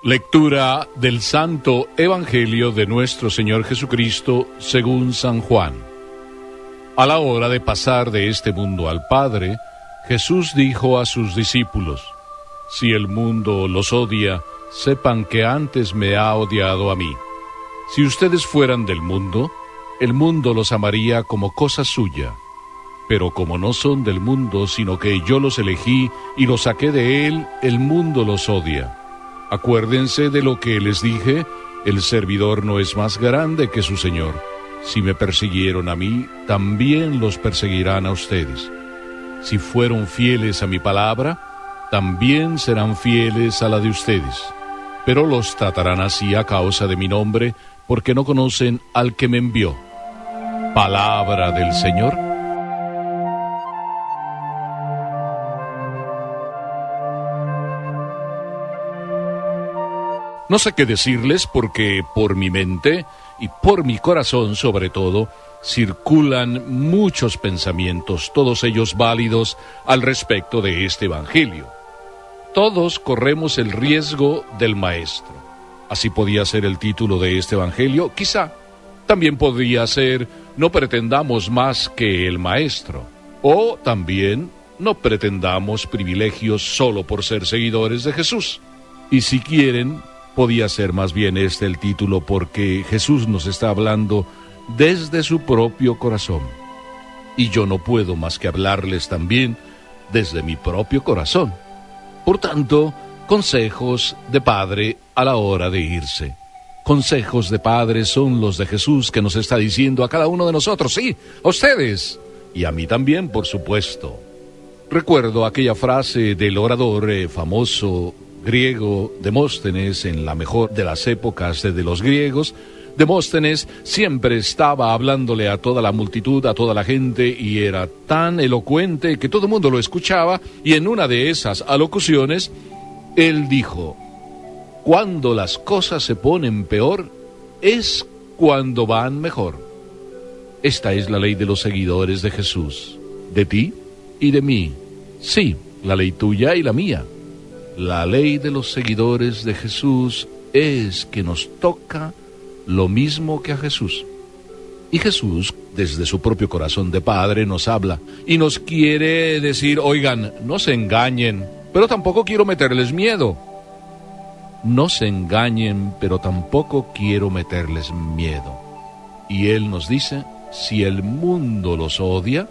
Lectura del Santo Evangelio de nuestro Señor Jesucristo según San Juan. A la hora de pasar de este mundo al Padre, Jesús dijo a sus discípulos: Si el mundo los odia, sepan que antes me ha odiado a mí. Si ustedes fueran del mundo, el mundo los amaría como cosa suya. Pero como no son del mundo, sino que yo los elegí y los saqué de él, el mundo los odia. Acuérdense de lo que les dije: el servidor no es más grande que su Señor. Si me persiguieron a mí, también los perseguirán a ustedes. Si fueron fieles a mi palabra, también serán fieles a la de ustedes. Pero los tratarán así a causa de mi nombre, porque no conocen al que me envió. Palabra del Señor. No sé qué decirles porque por mi mente y por mi corazón sobre todo circulan muchos pensamientos, todos ellos válidos al respecto de este Evangelio. Todos corremos el riesgo del Maestro. Así podía ser el título de este Evangelio, quizá. También podría ser: no pretendamos más que el Maestro. O también: no pretendamos privilegios solo por ser seguidores de Jesús. Y si quieren, podía ser más bien este el título, porque Jesús nos está hablando desde su propio corazón. Y yo no puedo más que hablarles también desde mi propio corazón. Por tanto, consejos de padre a la hora de irse. Consejos de padre son los de Jesús, que nos está diciendo a cada uno de nosotros, sí, a ustedes, y a mí también, por supuesto. Recuerdo aquella frase del orador famoso griego Demóstenes, en la mejor de las épocas de los griegos. Demóstenes siempre estaba hablándole a toda la multitud, a toda la gente, y era tan elocuente que todo el mundo lo escuchaba, y en una de esas alocuciones, él dijo: cuando las cosas se ponen peor, es cuando van mejor. Esta es la ley de los seguidores de Jesús, de ti y de mí. Sí, la ley tuya y la mía. La ley de los seguidores de Jesús es que nos toca lo mismo que a Jesús. Y Jesús, desde su propio corazón de Padre, nos habla y nos quiere decir: oigan, no se engañen, pero tampoco quiero meterles miedo. No se engañen, pero tampoco quiero meterles miedo. Y Él nos dice: si el mundo los odia,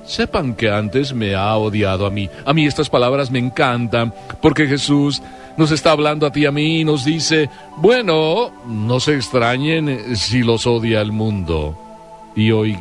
sepan que antes me ha odiado a mí. A mí estas palabras me encantan, porque Jesús nos está hablando a ti y a mí y nos dice: bueno, no se extrañen si los odia el mundo. Y hoy,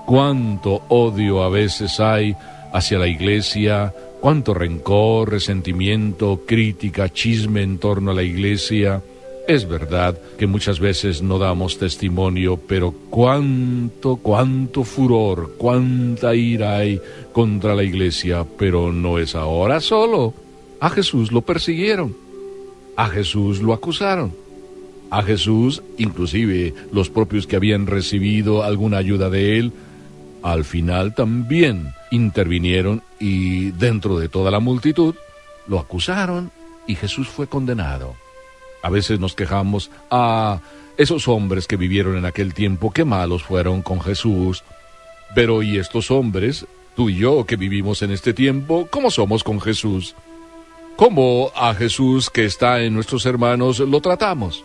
cuánto odio a veces hay hacia la iglesia, cuánto rencor, resentimiento, crítica, chisme en torno a la iglesia. Es verdad que muchas veces no damos testimonio, pero cuánto furor, cuánta ira hay contra la iglesia. Pero no es ahora solo. A Jesús lo persiguieron, a Jesús lo acusaron, a Jesús, inclusive los propios que habían recibido alguna ayuda de él, al final también intervinieron y dentro de toda la multitud lo acusaron y Jesús fue condenado. A veces nos quejamos: esos hombres que vivieron en aquel tiempo, qué malos fueron con Jesús. Pero ¿y estos hombres, tú y yo que vivimos en este tiempo, cómo somos con Jesús? ¿Cómo a Jesús, que está en nuestros hermanos, lo tratamos?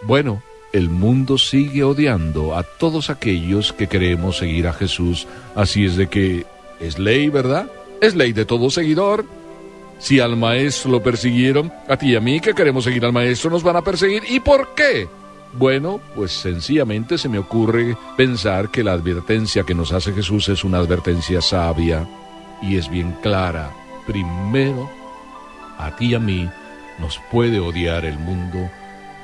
Bueno, el mundo sigue odiando a todos aquellos que queremos seguir a Jesús. Así es de que es ley, ¿verdad? Es ley de todo seguidor. Si al Maestro lo persiguieron, a ti y a mí, que queremos seguir al Maestro, nos van a perseguir. ¿Y por qué? Bueno, pues sencillamente se me ocurre pensar que la advertencia que nos hace Jesús es una advertencia sabia y es bien clara. Primero, a ti y a mí nos puede odiar el mundo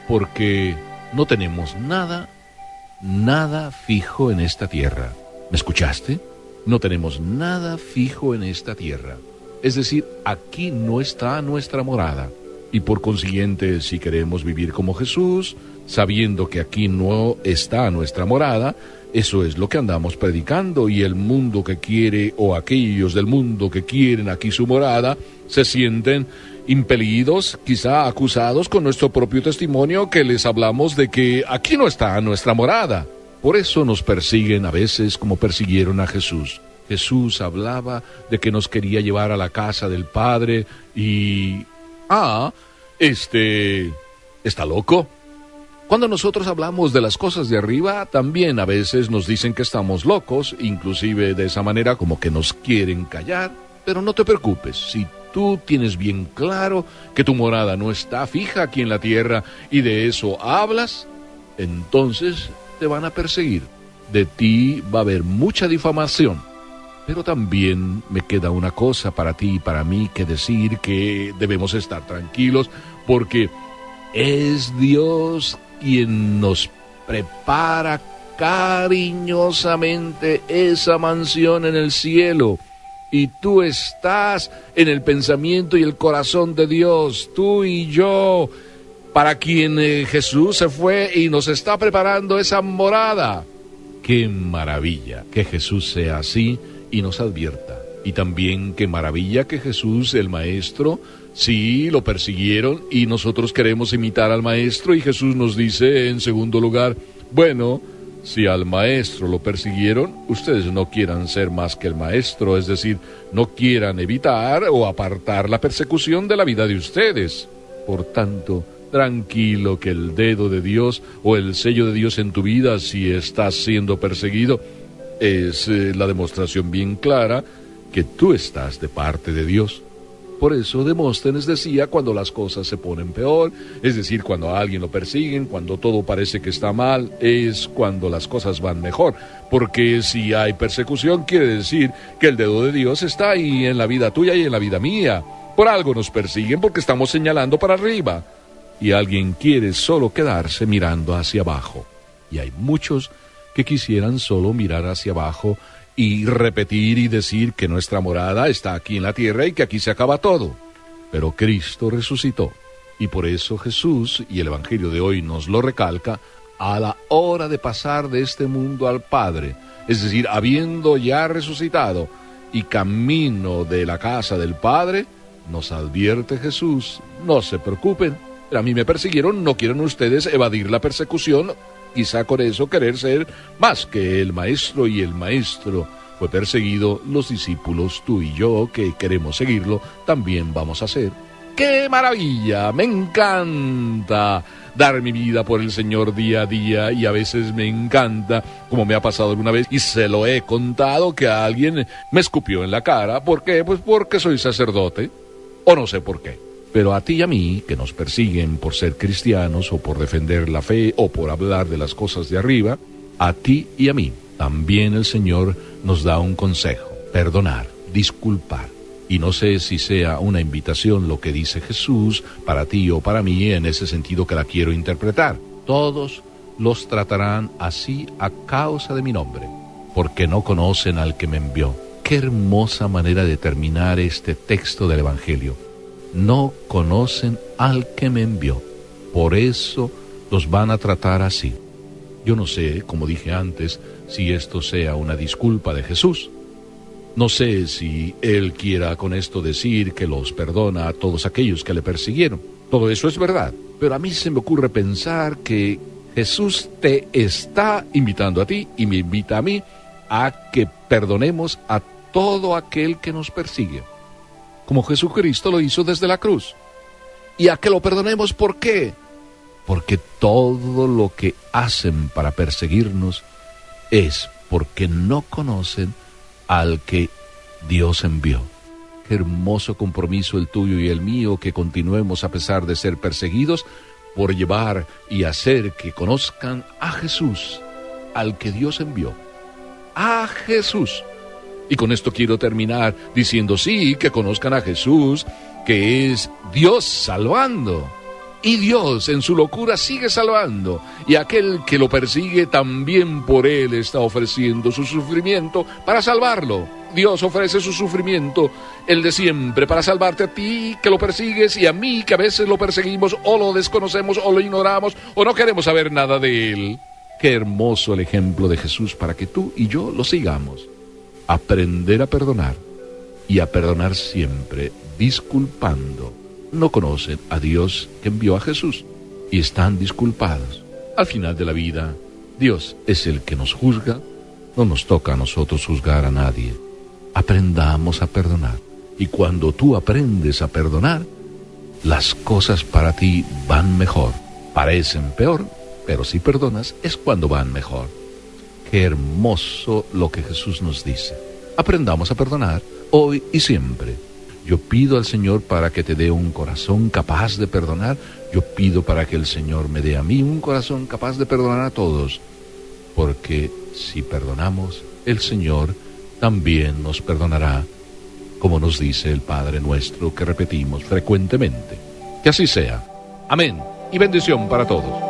porque no tenemos nada fijo en esta tierra. ¿Me escuchaste? No tenemos nada fijo en esta tierra. Es decir, aquí no está nuestra morada. Y por consiguiente, si queremos vivir como Jesús, sabiendo que aquí no está nuestra morada, Eso es lo que andamos predicando, y el mundo que quiere, o aquellos del mundo que quieren aquí su morada, se sienten impelidos, quizá acusados con nuestro propio testimonio que les hablamos de que aquí no está nuestra morada. Por eso nos persiguen a veces como persiguieron a Jesús. Jesús hablaba de que nos quería llevar a la casa del Padre y... ¿está loco? Cuando nosotros hablamos de las cosas de arriba, también a veces nos dicen que estamos locos, inclusive de esa manera como que nos quieren callar. Pero no te preocupes, si tú tienes bien claro que tu morada no está fija aquí en la tierra y de eso hablas, entonces te van a perseguir. De ti va a haber mucha difamación. Pero también me queda una cosa para ti y para mí que decir, que debemos estar tranquilos porque es Dios quien nos prepara cariñosamente esa mansión en el cielo. Y tú estás en el pensamiento y el corazón de Dios, tú y yo, para quien Jesús se fue y nos está preparando esa morada. ¡Qué maravilla que Jesús sea así y nos advierta! Y también qué maravilla que Jesús, el Maestro, sí, lo persiguieron y nosotros queremos imitar al Maestro, y Jesús nos dice en segundo lugar, bueno, si al Maestro lo persiguieron, ustedes no quieran ser más que el Maestro, es decir, no quieran evitar o apartar la persecución de la vida de ustedes. Por tanto, tranquilo que el dedo de Dios o el sello de Dios en tu vida, si estás siendo perseguido, es la demostración bien clara que tú estás de parte de Dios. Por eso Demóstenes decía, cuando las cosas se ponen peor, es decir, cuando a alguien lo persiguen, cuando todo parece que está mal, es cuando las cosas van mejor. Porque si hay persecución, quiere decir que el dedo de Dios está ahí en la vida tuya y en la vida mía. Por algo nos persiguen, porque estamos señalando para arriba. Y alguien quiere solo quedarse mirando hacia abajo. Y hay muchos que quisieran solo mirar hacia abajo y repetir y decir que nuestra morada está aquí en la tierra y que aquí se acaba todo. Pero Cristo resucitó, y por eso Jesús, y el Evangelio de hoy nos lo recalca, a la hora de pasar de este mundo al Padre, es decir, habiendo ya resucitado y camino de la casa del Padre, nos advierte Jesús, no se preocupen, a mí me persiguieron, no quieren ustedes evadir la persecución, quizá con eso querer ser más que el Maestro, y el Maestro fue perseguido, los discípulos, tú y yo, que queremos seguirlo, también vamos a hacer. ¡Qué maravilla! Me encanta dar mi vida por el Señor día a día, y a veces me encanta, como me ha pasado alguna vez, y se lo he contado, que a alguien me escupió en la cara. ¿Por qué? Pues porque soy sacerdote, o no sé por qué. Pero a ti y a mí, que nos persiguen por ser cristianos, o por defender la fe, o por hablar de las cosas de arriba, a ti y a mí, también el Señor nos da un consejo: perdonar, disculpar. Y no sé si sea una invitación lo que dice Jesús para ti o para mí, en ese sentido que la quiero interpretar. Todos los tratarán así a causa de mi nombre, porque no conocen al que me envió. Qué hermosa manera de terminar este texto del Evangelio. No conocen al que me envió, por eso los van a tratar así. Yo no sé, como dije antes, si esto sea una disculpa de Jesús. No sé si Él quiera con esto decir que los perdona a todos aquellos que le persiguieron. Todo eso es verdad, pero a mí se me ocurre pensar que Jesús te está invitando a ti y me invita a mí a que perdonemos a todo aquel que nos persigue, como Jesucristo lo hizo desde la cruz. Y a que lo perdonemos, ¿por qué? Porque todo lo que hacen para perseguirnos es porque no conocen al que Dios envió. Qué hermoso compromiso el tuyo y el mío, que continuemos a pesar de ser perseguidos, por llevar y hacer que conozcan a Jesús, al que Dios envió. A Jesús. Y con esto quiero terminar diciendo sí, que conozcan a Jesús, que es Dios salvando. Y Dios en su locura sigue salvando. Y aquel que lo persigue también por él está ofreciendo su sufrimiento para salvarlo. Dios ofrece su sufrimiento, el de siempre, para salvarte a ti que lo persigues y a mí que a veces lo perseguimos o lo desconocemos o lo ignoramos o no queremos saber nada de él. Qué hermoso el ejemplo de Jesús para que tú y yo lo sigamos. Aprender a perdonar y a perdonar siempre, disculpando. No conocen a Dios que envió a Jesús y están disculpados. Al final de la vida, Dios es el que nos juzga. No nos toca a nosotros juzgar a nadie. Aprendamos a perdonar. Y cuando tú aprendes a perdonar, las cosas para ti van mejor. Parecen peor, pero si perdonas es cuando van mejor. Qué hermoso lo que Jesús nos dice. Aprendamos a perdonar hoy y siempre. Yo pido al Señor para que te dé un corazón capaz de perdonar. Yo pido para que el Señor me dé a mí un corazón capaz de perdonar a todos. Porque si perdonamos, el Señor también nos perdonará, como nos dice el Padre nuestro que repetimos frecuentemente. Que así sea. Amén. Y bendición para todos.